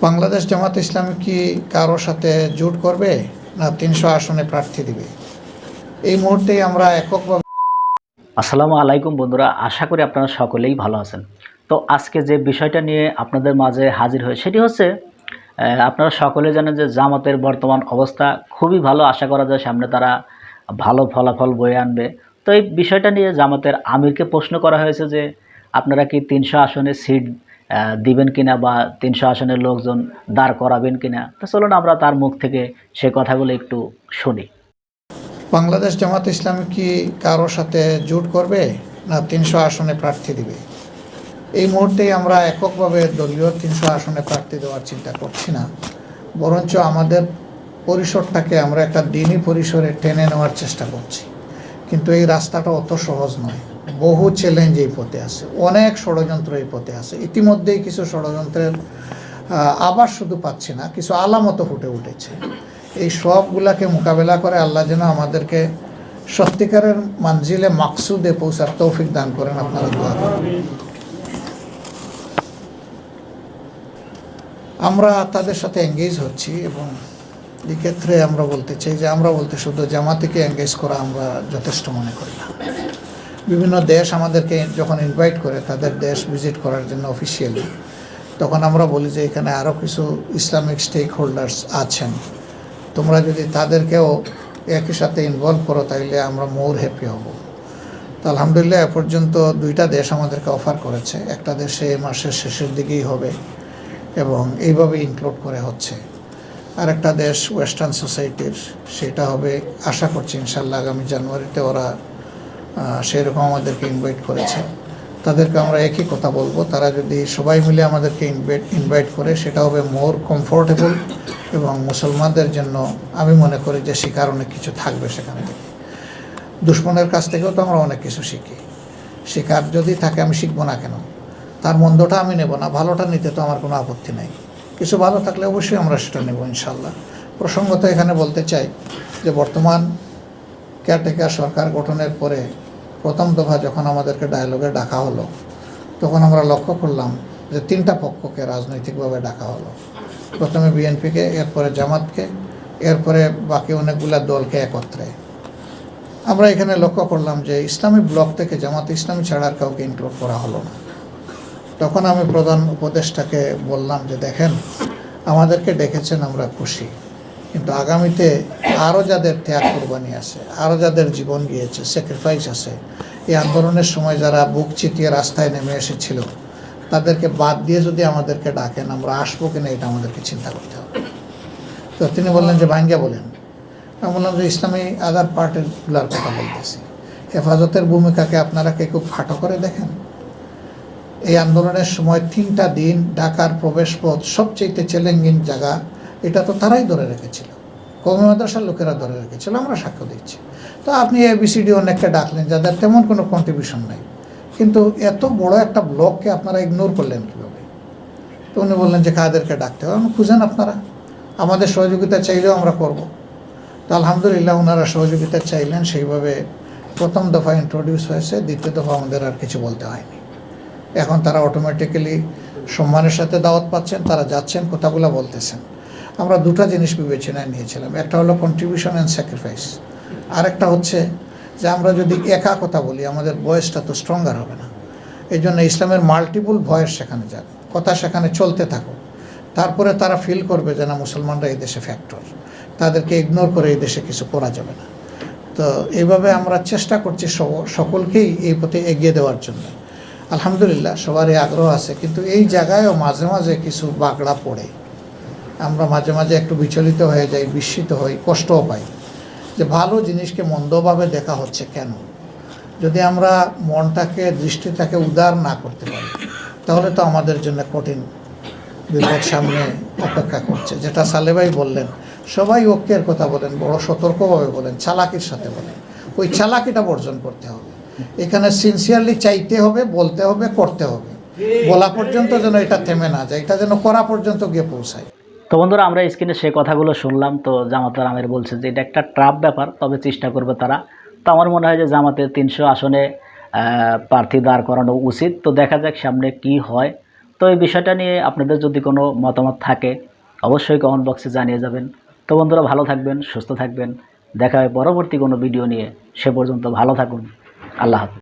বাংলাদেশ জামাত ইসলামী কি কারো সাথে জোট করবে না ৩০০ আসনে প্রার্থী দিবে? এই মুহূর্তেই আমরা এককভাবে। আসসালামু আলাইকুম বন্ধুরা, আশা করি আপনারা সকলেই ভালো আছেন। তো আজকে যে বিষয়টা নিয়ে আপনাদের মাঝে হাজির হয়ে সেটি হচ্ছে আপনারা সকলে জানেন যে জামাতের বর্তমান অবস্থা খুবই ভালো। আশা করা যায় সামনে তারা ভালো ফলাফল বয়ে আনবে। তো এই বিষয়টা নিয়ে জামাতের আমিরকে প্রশ্ন করা হয়েছে যে আপনারা কি ৩০০ আসনে সিট দিবেন কিনা বা ৩০০ আসনের লোকজন দাঁড় করাবেন কিনা। তো চলুন আমরা তার মুখ থেকে সে কথাগুলো একটু শুনি। বাংলাদেশ জামাত ইসলামী কি কারো সাথে জোট করবে না ৩০০ আসনে প্রার্থী দিবে? এই মুহূর্তেই আমরা এককভাবে দলীয় ৩০০ আসনে প্রার্থী দেওয়ার চিন্তা করছি না, বরঞ্চ আমাদের পরিসরটাকে আমরা একটা দিনই পরিসরে টেনে নেওয়ার চেষ্টা করছি। কিন্তু এই রাস্তাটা অত সহজ নয়, বহু চ্যালেঞ্জ এই পথে আছে, অনেক ষড়যন্ত্র এই পথে আছে। ইতিমধ্যেই কিছু ষড়যন্ত্রের আবার শুধু পাচ্ছি না, কিছু আলামতও ফুটে উঠেছে। এই সবগুলাকে মোকাবেলা করে আল্লাহ যেন আমাদেরকে সত্যিকারের মানজিলে মাকসুদে পৌঁছার তৌফিক দান করেন। আপনারা দোয়া করেন। আমরা তাদের সাথে এঙ্গেজ হচ্ছি এবং এই ক্ষেত্রে আমরা বলতে চাই যে আমরা বলতে শুধু জামাতিকে এঙ্গেজ করা আমরা যথেষ্ট মনে করি না। বিভিন্ন দেশ আমাদেরকে যখন ইনভাইট করে তাদের দেশ ভিজিট করার জন্য অফিসিয়ালি, তখন আমরা বলি যে এখানে আরও কিছু ইসলামিক স্টেক হোল্ডার্স আছেন, তোমরা যদি তাদেরকেও একই সাথে ইনভলভ করো তাইলে আমরা মোর হ্যাপি হব। তো আলহামদুলিল্লাহ এ পর্যন্ত 2টা দেশ আমাদেরকে অফার করেছে। একটা দেশে এই মাসের শেষের দিকেই হবে এবং এইভাবে ইনক্লুড করে হচ্ছে। আর একটা দেশ ওয়েস্টার্ন সোসাইটির, সেটা হবে আশা করছি ইনশাল্লাহ আগামী জানুয়ারিতে। ওরা সেরকম আমাদেরকে ইনভাইট করেছে। তাদেরকে আমরা একই কথা বলবো, তারা যদি সবাই মিলে আমাদেরকে ইনভাইট করে সেটা হবে মোর কমফোর্টেবল এবং মুসলমানদের জন্য আমি মনে করি যে শিকার অনেক কিছু থাকবে সেখান থেকে। দুশ্মনের কাছ থেকেও তো আমরা অনেক কিছু শিখি। শিকার যদি থাকে আমি শিখবো না কেন? তার মন্দটা আমি নেব না, ভালোটা নিতে তো আমার কোনো আপত্তি নাই। কিছু ভালো থাকলে অবশ্যই আমরা সেটা নেব ইনশাল্লাহ। প্রসঙ্গত এখানে বলতে চাই যে বর্তমান কেয়ারটেকার সরকার গঠনের পরে প্রথম দফা যখন আমাদেরকে ডায়ালগে ডাকা হলো, তখন আমরা লক্ষ্য করলাম যে 3টা পক্ষকে রাজনৈতিকভাবে ডাকা হলো। প্রথমে বিএনপিকে, এরপরে জামাতকে, এরপরে বাকি অনেকগুলা দলকে একত্রে। আমরা এখানে লক্ষ্য করলাম যে ইসলামী ব্লক থেকে জামাত ইসলামী ছাড়া আর কাউকে ইনক্লুড করা হলো না। তখন আমি প্রধান উপদেষ্টাকে বললাম যে দেখেন, আমাদেরকে ডেকেছেন, আমরা খুশি, কিন্তু আগামীতে আরও যাদের ত্যাগ কোরবানি আছে, আরও যাদের জীবন গিয়েছে, স্যাক্রিফাইস আছে, এই আন্দোলনের সময় যারা বুক চিতিয়ে রাস্তায় নেমে এসেছিল, তাদেরকে বাদ দিয়ে যদি আমাদেরকে ডাকেন আমরা আসবো কিনা এটা আমাদেরকে চিন্তা করতে হবে। তো তিনি বললেন যে ভাঙ্গিয়া বলেন। আমি বললাম যে ইসলামী আদার পার্টিগুলার কথা বলতেছি, হেফাজতের ভূমিকাকে আপনারা কে খুব খাটো করে দেখেন। এই আন্দোলনের সময় 3টা দিন ঢাকার প্রবেশপথ সবচেয়ে চ্যালেঞ্জিং জায়গা, এটা তো তারাই ধরে রেখেছিল, কওমি মাদ্রাসার লোকেরা ধরে রেখেছিল, আমরা সাক্ষ্য দিচ্ছি। তো আপনি এবিসিডি অনেককে ডাকলেন যাদের তেমন কোনো কন্ট্রিবিউশন নাই, কিন্তু এত বড় একটা ব্লককে আপনারা ইগনোর করলেন কীভাবে? তো উনি বললেন যে কাদেরকে ডাকতে হবে আমি খুঁজেন, আপনারা আমাদের সহযোগিতা চাইলেও আমরা করব। তো আলহামদুলিল্লাহ ওনারা সহযোগিতা চাইলেন, সেইভাবে প্রথম দফা ইন্ট্রোডিউস হয়েছে। দ্বিতীয় দফা আমাদের আর কিছু বলতে হয়নি। এখন তারা অটোমেটিক্যালি সম্মানের সাথে দাওয়াত পাচ্ছেন, তারা যাচ্ছেন, কথাগুলো বলতেছেন। আমরা 2টা জিনিস বিবেচনায় নিয়েছিলাম, একটা হলো কন্ট্রিবিউশন অ্যান্ড স্যাক্রিফাইস, আরেকটা হচ্ছে যে আমরা যদি একা কথা বলি আমাদের ভয়েসটা তো স্ট্রঙ্গার হবে না। এই জন্য ইসলামের মাল্টিপল ভয়েস সেখানে যাক, কথা সেখানে চলতে থাকুক, তারপরে তারা ফিল করবে যে না মুসলমানরা এই দেশে ফ্যাক্টর, তাদেরকে ইগনোর করে এই দেশে কিছু করা যাবে না। তো এইভাবে আমরা চেষ্টা করছি সকলকেই এই পথে এগিয়ে দেওয়ার জন্য। আলহামদুলিল্লাহ সবারই আগ্রহ আছে, কিন্তু এই জায়গায়ও মাঝে মাঝে কিছু বাগড়া পড়ে। আমরা মাঝে মাঝে একটু বিচলিত হয়ে যাই, বিস্মিত হই, কষ্টও পাই যে ভালো জিনিসকে মন্দভাবে দেখা হচ্ছে কেন। যদি আমরা মনটাকে, দৃষ্টিটাকে উদার না করতে পারি তাহলে তো আমাদের জন্য কঠিন বিপদ সামনে অপেক্ষা করছে। যেটা সালে ভাই বললেন, সবাই ঐক্যের কথা বলেন, বড় সতর্কভাবে বলেন, চালাকির সাথে বলেন, ওই চালাকিটা বর্জন করতে হবে। এখানে সিনসিয়ারলি চাইতে হবে, বলতে হবে, করতে হবে। বলা পর্যন্ত যেন এটা থেমে না যায়, এটা যেন করা পর্যন্ত গিয়ে পৌঁছায়। তো বন্ধুরা, আমরা স্ক্রিনে সে কথাগুলো শুনলাম। তো জামাতের আমির বলছে যে এটা একটা ট্রাপ ব্যাপার, তবে চেষ্টা করবে তারা। তো আমার মনে হয় যে জামাতের 300 আসনে প্রার্থী দাঁড় করানো উচিত। তো দেখা যাক সামনে কি হয়। তো এই বিষয়টা নিয়ে আপনাদের যদি কোনো মতামত থাকে অবশ্যই কমেন্ট বক্সে জানিয়ে যাবেন। তো বন্ধুরা, ভালো থাকবেন, সুস্থ থাকবেন। দেখা হয় পরবর্তী কোনো ভিডিও নিয়ে। সে পর্যন্ত ভালো থাকুন। আল্লাহ হাফেজ।